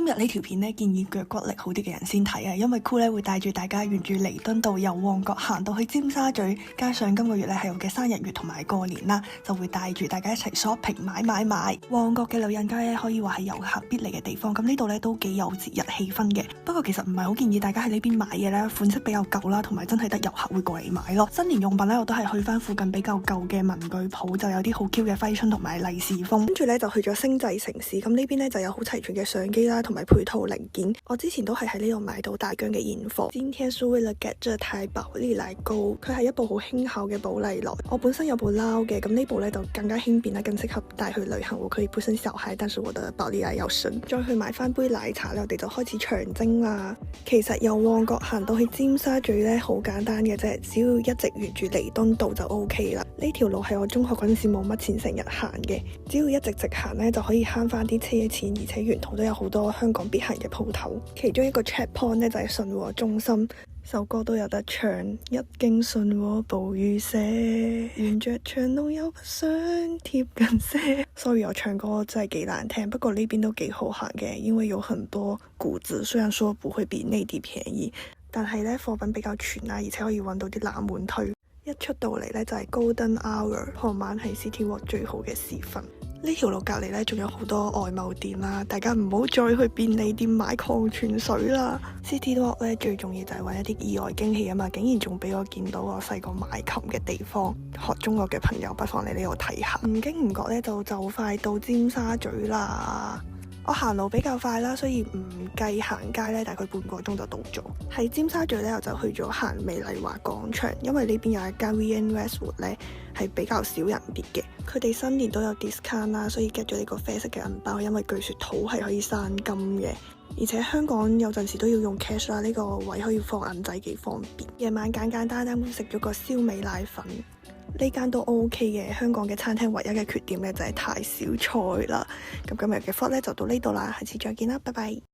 日呢條片呢，建議腳骨力好啲嘅人先睇啊，因為 Cool 咧會帶住大家沿住彌敦道由旺角行到去尖沙咀，加上今個月咧係我嘅生日月同埋過年啦，就會帶住大家一齊 shopping 買。旺角嘅女人街咧可以話係遊客必嚟嘅地方，咁呢度咧都幾有節日氣氛嘅。不過其實唔係好建議大家喺呢邊買嘢咧，款式比較舊啦，同埋真係得遊客會過嚟買咯。新年用品咧我都係去翻附近比較舊嘅文具鋪，就有啲好 Q 嘅揮春同埋利是封。跟住咧就去咗星際城市，咁呢邊咧就有好齊全嘅相機啦，同埋配套零件。我之前都係喺呢度買到大疆嘅現貨。今天是為了 get 這台寶麗來 Go， 佢係一部好輕巧嘅寶麗來。我本身有部撈嘅，咁呢部咧就更加輕便啦，更適合帶去旅行。我可以不生小孩，但是我的寶麗來要生。再去買翻杯奶茶咧，我哋就開始長征啦。其實由旺角行到去尖沙咀咧，好簡單嘅啫，只要一直沿住彌敦道就 OK 啦。呢條路係我中學嗰陣時冇乜錢成日行嘅，只要一直直行咧就可以慳翻啲車錢，而且沿途都有好多香港必行嘅鋪頭。其中一個 check point 咧就係信和中心，首歌都有得唱。一經信和暴雨瀉，沿着長路又不想貼近些。Sorry， 我唱歌真係幾難聽，不過呢邊都幾好行嘅，因為有很多古字，雖然說不會比內地便宜，但係咧貨品比較全啦，而且可以揾到啲冷門推。一出到嚟咧就係 Golden Hour， 傍晚係 City Walk 最好嘅時分。呢條路隔離咧仲有好多外貿店啦，大家唔好再去便利店買礦泉水啦。City Walk 咧最重要就係揾一啲意外驚喜啊嘛，竟然仲俾我見到我細個買琴嘅地方。學中樂嘅朋友不妨嚟呢度睇下。唔經唔覺咧就快到尖沙咀啦。我行路比較快啦，所以唔計行街咧，大概半個鐘就到咗。喺尖沙咀咧，我就去咗行美麗華廣場，因為呢邊有一間 VN Westwood 咧係比較少人啲嘅。佢哋新年都有 discount 啦，所以 get 咗呢個啡色嘅銀包，因為據說土係可以生金嘅。而且香港有陣時都要用 cash 啦，呢個位可以放銀仔幾方便。夜晚簡單咁食咗個燒味瀨粉。呢間都 OK 嘅，香港嘅餐廳唯一嘅缺點咧就係太少菜啦。咁今日嘅 vlog 咧就到呢度啦，下次再見啦，拜拜。